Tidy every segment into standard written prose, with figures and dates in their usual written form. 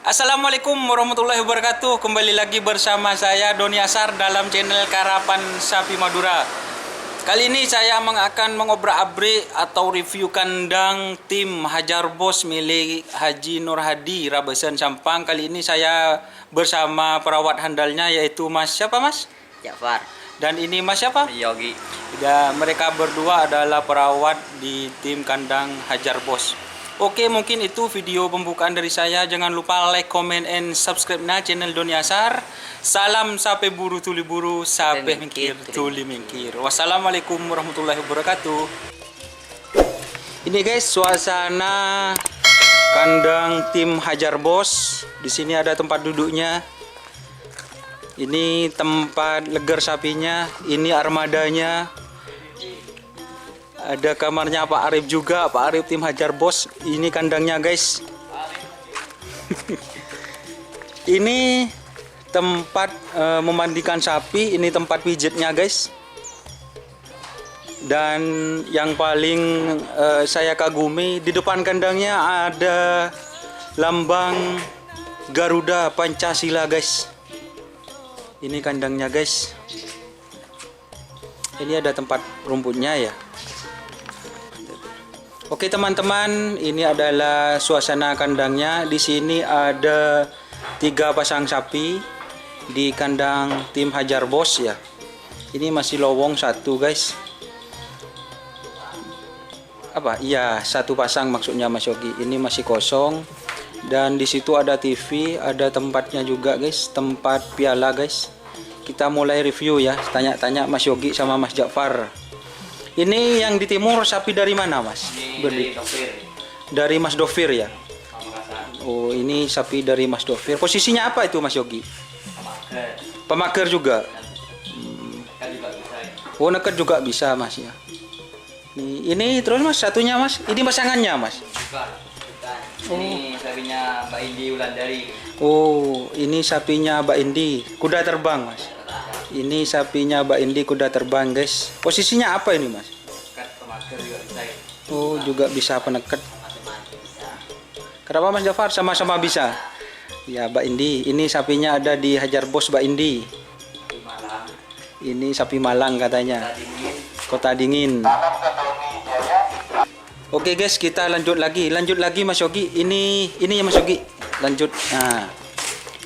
Assalamualaikum warahmatullahi wabarakatuh. Kembali lagi bersama saya Doni Asar dalam channel Karapan Sapi Madura. Kali ini saya akan mengobrak-abrik atau review kandang tim Hajar Bos milik Haji Nur Hadi Rabesan Sampang. Kali ini saya bersama perawat handalnya, yaitu Mas siapa Mas? Jafar. Dan ini Mas siapa? Yogi. Ya, mereka berdua adalah perawat di tim kandang Hajar Bos. Oke, mungkin itu video pembukaan dari saya. Jangan lupa like, comment, and subscribe na channel Doni Asar. Salam sape buru tuli buru, sape mengkir tuli mengkir. Wassalamualaikum warahmatullahi wabarakatuh. Ini guys, suasana kandang tim Hajar Bos. Di sini ada tempat duduknya. Ini tempat leger sapinya. Ini armadanya. Ada kamarnya Pak Arif juga, Pak Arif tim Hajar Bos. Ini kandangnya guys. Ini tempat memandikan sapi, ini tempat pijitnya guys. Dan yang paling saya kagumi, di depan kandangnya ada lambang Garuda Pancasila guys. Ini kandangnya guys. Ini ada tempat rumputnya ya. Oke teman-teman, ini adalah suasana kandangnya. Di sini ada 3 pasang sapi di kandang tim Hajar Bos ya. Ini masih lowong 1 guys. Apa? Iya, 1 pasang maksudnya Mas Yogi. Ini masih kosong. Dan di situ ada TV, ada tempatnya juga guys, tempat piala guys. Kita mulai review ya. Tanya-tanya Mas Yogi sama Mas Jafar. Ini yang di timur sapi dari mana Mas? Dari Dofir. Dari Mas Dofir ya? Pamekasan. Oh, ini sapi dari Mas Dofir. Posisinya apa itu Mas Yogi? Pemaker. Pemaker juga? Kan juga bisa ya. Oh, neket juga bisa Mas ya. Ini terus Mas, satunya Mas. Ini pasangannya Mas? Bukan. Ini sapinya Mbak Indi Wulandari. Oh, ini sapinya Mbak Indi. Kuda terbang Mas. Ini sapinya Mbak Indi kuda terbang guys. Posisinya apa ini Mas? Kan pemaker juga bisa ya. Oh, juga bisa peneket. Macam-macam bisa. Kenapa Mas Jafar? Sama-sama bisa. Ya, Mbak Indi. Ini sapinya ada di Hajar Bos Mbak Indi. Di Malang. Ini sapi Malang katanya. Kita dingin. Kota dingin. Oke guys, kita lanjut lagi. Lanjut lagi Mas Yogi. Ini ya Mas Yogi. Lanjut. Nah.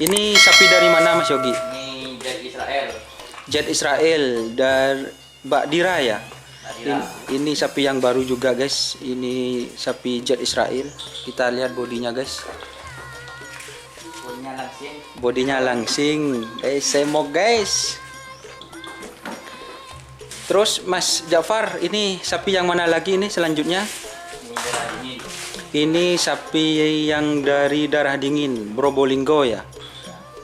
Ini sapi dari mana Mas Yogi? Ini Jet Israel. Jet Israel dari Mbak Dira ya. Nadira. Ini sapi yang baru juga guys. Ini sapi Jet Israel. Kita lihat bodinya guys. Punya langsing. Bodinya langsing. Semok guys. Terus Mas Jafar, ini sapi yang mana lagi ini selanjutnya? Ini darah dingin. Ini sapi yang dari darah dingin, Probolinggo ya.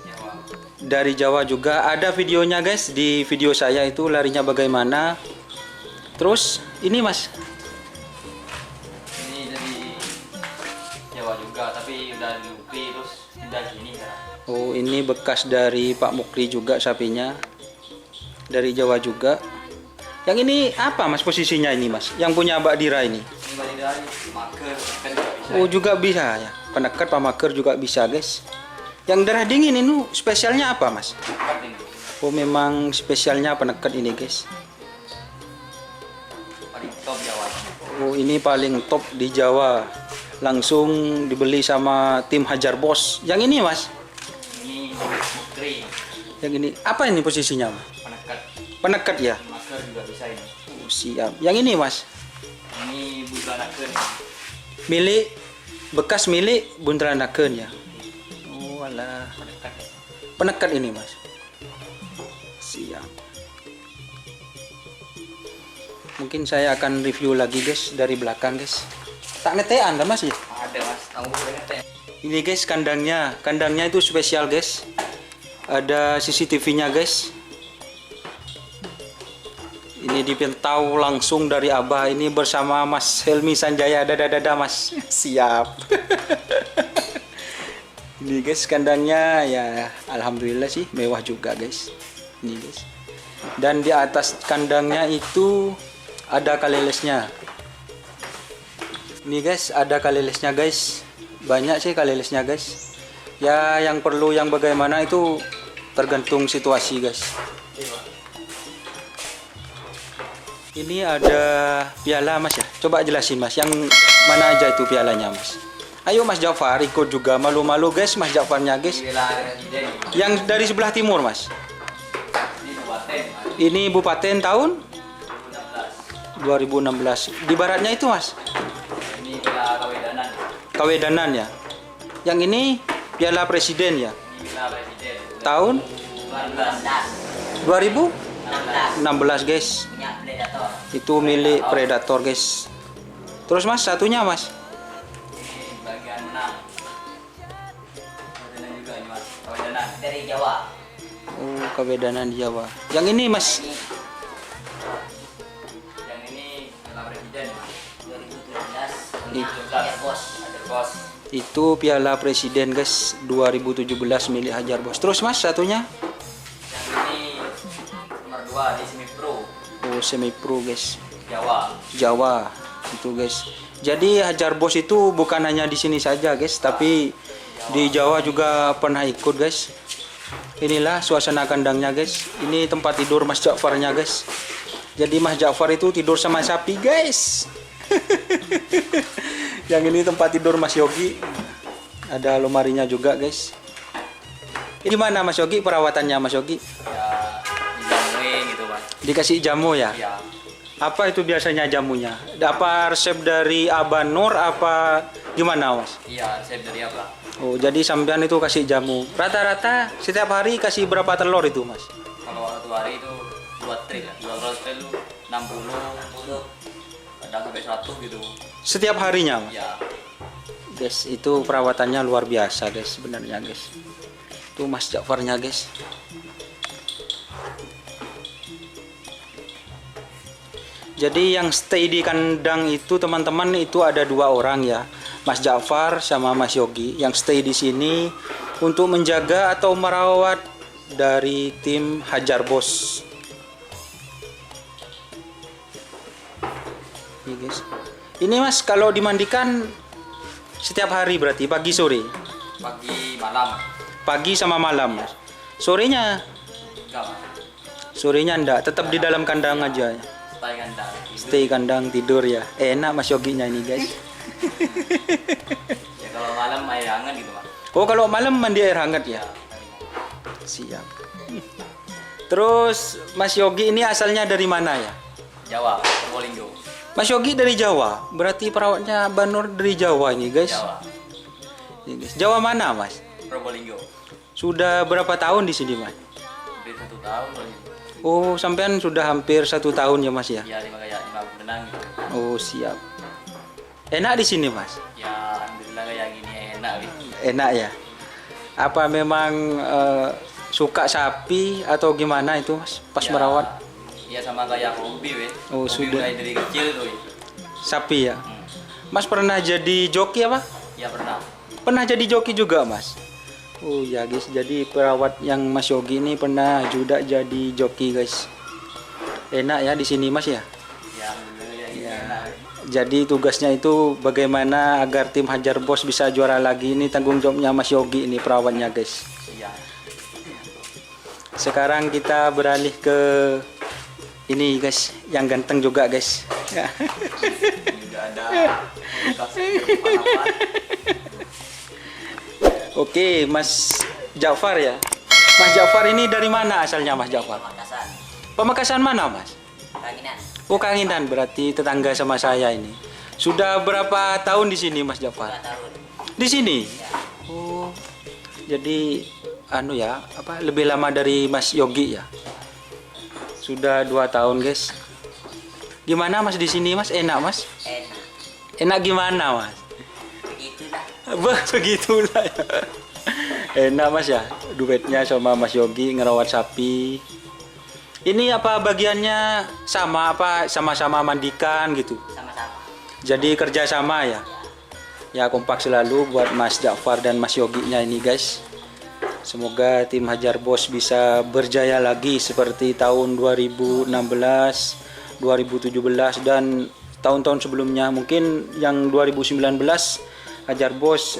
Jawa. Dari Jawa juga. Ada videonya guys, di video saya itu larinya bagaimana. Terus ini Mas, Ini dari Jawa juga, tapi udah diukri terus pindah sini kan. oh ini bekas dari Pak Mukri juga sapinya. Dari Jawa juga. Yang ini apa Mas posisinya ini Mas? Yang punya Mbak Dira ini? Ini balik dari maker kan juga bisa. Oh juga bisa ya. Peneket pamaker juga bisa guys. Yang darah dingin ini spesialnya apa Mas? Maker ini Oh memang spesialnya peneket ini guys. paling top Jawa. Oh ini paling top di Jawa. Langsung dibeli sama tim Hajar Bos. Yang ini Mas? Ini mukri Yang ini apa ini posisinya Mas? penekat. Peneket ya? Maker juga bisa ini. Oh, siap. Yang ini Mas? Ini budranakeun. Milik bekas milik Buntranakeun ya. Oh alah. Penekat. Peneket ini Mas. Siap. Mungkin saya akan review lagi guys dari belakang guys. Tak ngetean kan Mas ya? Ada Mas, tahu banget ya. Ini guys kandangnya. Kandangnya itu spesial guys. Ada CCTV-nya guys. Ini dipantau langsung dari Abah. Ini bersama Mas Helmi Sanjaya. Dada Mas. Siap. Ini guys kandangnya ya alhamdulillah sih mewah juga guys. Ini guys. Dan di atas kandangnya itu ada kalelesnya. Ini guys ada kalelesnya guys. Banyak sih kalelesnya guys. Ya yang perlu yang bagaimana itu tergantung situasi guys. Ini ada piala mas ya, coba jelasin mas, yang mana aja itu pialanya mas. Ayo mas Jafar ikut juga, malu-malu guys mas Jafarnya guys. Piala Presiden. Yang dari sebelah timur mas. Ini Kabupaten Mas. Ini Bupaten tahun 2016. 2016. Di baratnya itu mas, Ini Piala Kawedanan. Kawedanan ya. Yang ini Piala Presiden ya. Ini Piala Presiden. Tahun 2016. 2016 guys. Punya Predator. Itu milik Predator guys. Terus mas satunya mas. Ini bagian menang. Kawedanan juga ini Mas. Kawedanan dari Jawa. Oh Kawedanan Jawa. Yang ini mas. Yang ini Piala Presiden Mas. 2017. Ih. Hajar Bos. Itu Piala Presiden guys 2017 milik Hajar Bos. Terus mas satunya. Yang ini nomor 2 di semi pro Oh semi pro guys. Jawa. Jawa itu guys. Jadi Hajar Bos itu bukan hanya di sini saja guys, tapi di Jawa juga pernah ikut guys. Inilah suasana kandangnya guys. Ini tempat tidur Mas Jafarnya guys. Jadi Mas Jafar itu tidur sama sapi guys. Yang ini tempat tidur Mas Yogi. Ada lemarinya juga guys. Ini gimana Mas Yogi perawatannya Mas Yogi? Ya dijamuin gitu Mas. Dikasih jamu ya? Ya. Apa itu biasanya jamunya? Apa resep dari Abah Nur apa gimana mas? Iya, resep dari apa? Oh jadi sampean itu kasih jamu. Rata-rata setiap hari kasih berapa telur itu mas? Kalau satu hari itu 2 tril ya. 2 tril itu 60, kadang sampai 100 gitu. Setiap harinya mas? Ya. Guys itu perawatannya luar biasa guys sebenarnya guys. Itu Mas Jafarnya guys. Jadi yang stay di kandang itu teman-teman itu ada 2 orang ya, Mas Jafar sama Mas Yogi yang stay di sini untuk menjaga atau merawat dari tim Hajar Bos. Ini guys. Ini mas kalau dimandikan setiap hari berarti pagi sore, Pagi malam. pagi sama malam mas. Sorenya, Enggak Mas. sorenya enggak, tetap di dalam kandang aja. Stay kandang. Stay kandang tidur ya. Enak Mas Yoginya ini guys. Ya kalau malam air hangat gitu Mas. Oh kalau malam mandi air hangat ya. Ya. Siap. Terus Mas Yogi ini asalnya dari mana ya? Jawa, Probolinggo. Mas Yogi dari Jawa. Berarti perawatnya Banur dari Jawa ini guys. Jawa. Ini, guys. Jawa mana Mas? Probolinggo. Sudah berapa tahun di sini Mas? Hampir 1 tahun loh. Oh sampean sudah hampir 1 tahun ya Mas ya? Ya 5 bulan gitu. Oh siap. Enak di sini Mas? Ya alhamdulillah kayak gini enak wih. Enak ya. Apa memang suka sapi atau gimana itu Mas pas Ya, merawat Iya sama kayak hobi weh. Oh, Hobi sudah. mulai dari kecil tuh. Wih. sapi ya? Mas pernah jadi joki apa? Ya pernah. Pernah jadi joki juga Mas? Oh ya guys, jadi perawat yang Mas Yogi ini pernah juga jadi joki guys. Enak ya di sini Mas ya? Ya alhamdulillah kayak gini Ya. enak. Wih. Jadi tugasnya itu bagaimana agar tim Hajar Bos bisa juara lagi, ini tanggung jawabnya Mas Yogi ini perawatnya guys. Iya. Sekarang kita beralih ke ini guys, yang ganteng juga guys. Ini udah ada kulkas berpengalaman. Oke, Mas Jafar ya. Mas Jafar ini dari mana asalnya Mas Jafar? Pamekasan, Pamekasan mana Mas? Kanginan. Oh Kanginan, berarti tetangga sama saya ini. Sudah berapa tahun di sini Mas 2 Jafar? tahun. Di sini? Ya. Oh, jadi anu ya, apa lebih lama dari Mas Yogi ya? Sudah 2 tahun guys. Gimana Mas di sini Mas? Enak Mas? Enak. Enak gimana Mas? Begitulah. Begitulah ya. Enak Mas ya, duetnya sama Mas Yogi ngerawat sapi. Ini apa bagiannya sama apa sama-sama mandikan gitu? Sama-sama. Jadi kerja sama ya? Ya kompak selalu buat Mas Jafar dan Mas Yoginya ini guys. Semoga tim Hajar Bos bisa berjaya lagi seperti tahun 2016, 2017 dan tahun-tahun sebelumnya. Mungkin yang 2019 Hajar Bos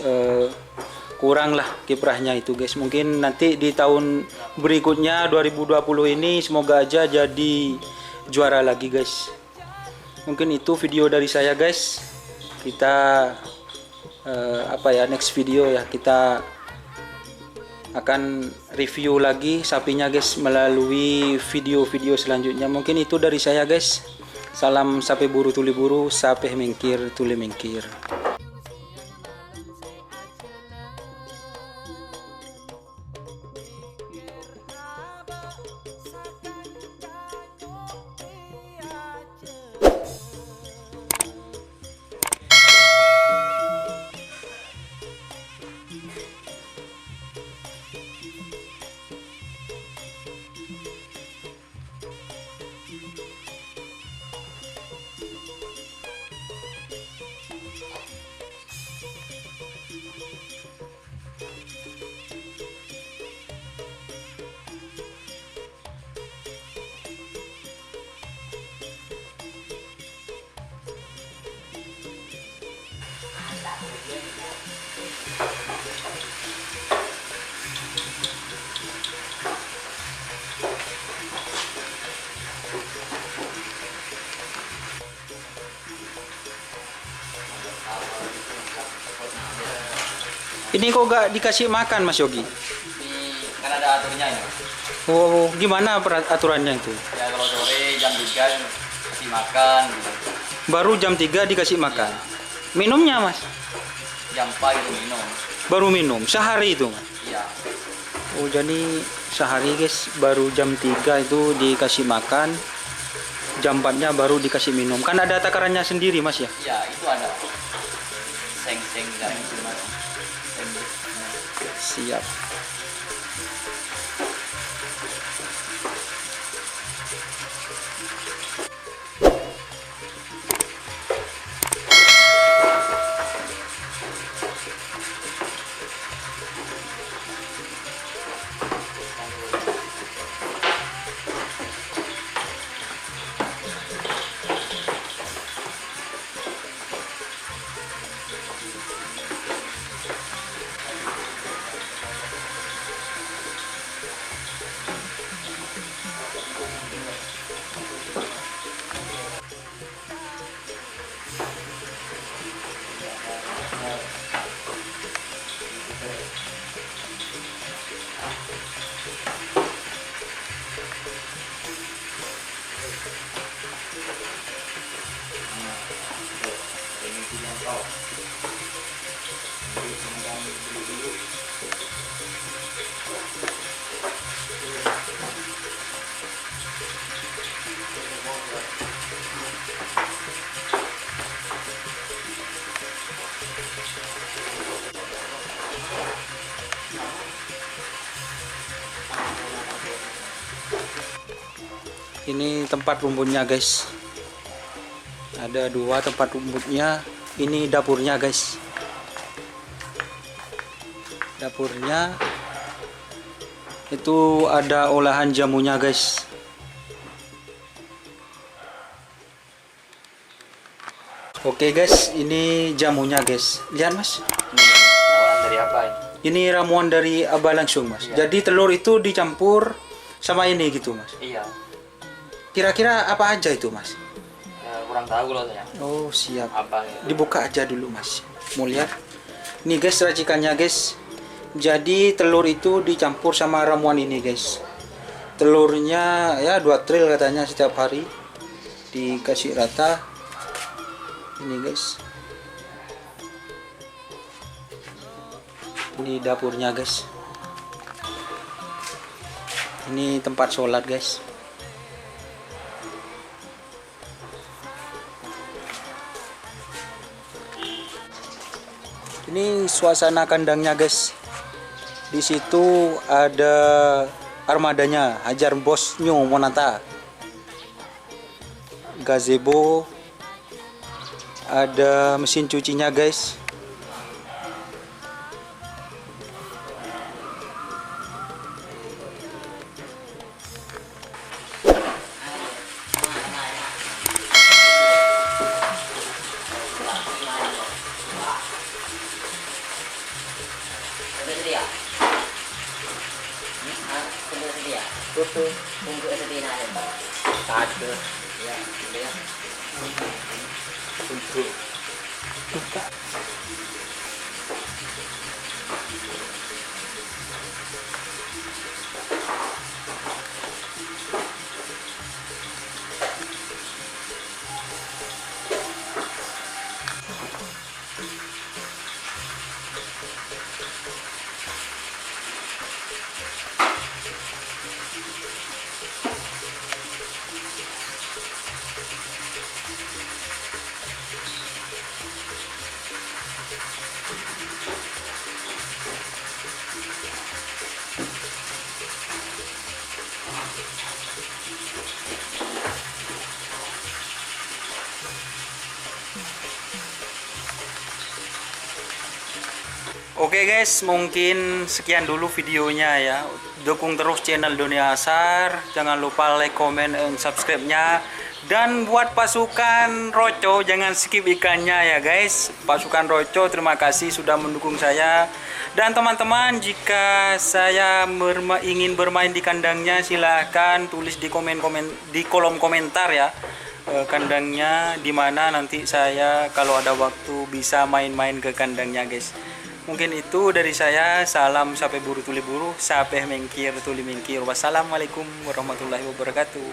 kurang lah kiprahnya itu guys. Mungkin nanti di tahun berikutnya 2020 ini semoga aja jadi juara lagi guys. Mungkin itu video dari saya guys. Kita next video ya, kita akan review lagi sapinya guys melalui video-video selanjutnya. Mungkin itu dari saya guys. Salam sapi buru tuli buru, sapi mingkir tuli mingkir. Ini kok gak dikasih makan Mas Yogi? Ini kan ada aturannya ini. Oh, gimana aturannya itu? Ya kalau sore jam 3 kasih makan gitu. Baru jam 3 dikasih makan. Minumnya Mas? Jam 4 itu minum. Baru minum, sehari itu Mas? Iya. Oh, jadi sehari guys, baru jam 3 itu dikasih makan. Jam 4-nya baru dikasih minum. Kan ada takarannya sendiri Mas ya? Iya, itu ada. Seng-seng dan itu Mas. Siap. Ini tempat rumputnya guys. Ada 2 tempat rumputnya. Ini dapurnya guys. Dapurnya itu ada olahan jamunya guys. Oke guys, ini jamunya guys. Lihat Mas. Ini ramuan dari apa ini? Ini ramuan dari Abah langsung Mas. Iya. Jadi telur itu dicampur sama ini gitu Mas. Iya. Kira-kira apa aja itu Mas? Ya, kurang tahu loh saya. Oh siap. Apa ya? Dibuka aja dulu Mas. Mau lihat? Nih guys racikannya guys. Jadi telur itu dicampur sama ramuan ini guys. Telurnya ya 2 tril katanya setiap hari. Dikasih rata. Ini guys. Ini dapurnya guys. Ini tempat sholat guys. Ini suasana kandangnya guys. Di situ ada armadanya Hajar Bos New Monata, gazebo, ada mesin cucinya guys. tutup untuk SDN aja. Ada Ya, udah ya. untuk buka. Oke guys, mungkin sekian dulu videonya ya. Dukung terus channel Doni Asar. Jangan lupa like, comment, dan subscribe-nya. Dan buat pasukan Roco, jangan skip ikannya ya guys. Pasukan Roco, terima kasih sudah mendukung saya. Dan teman-teman, jika saya ingin bermain di kandangnya, silahkan tulis di kolom komentar ya. Kandangnya di mana, nanti saya kalau ada waktu bisa main-main ke kandangnya guys. Mungkin itu dari saya. Salam sampai buru tuli buru, sampai mengkir tuli mengkir. Wassalamualaikum warahmatullahi wabarakatuh.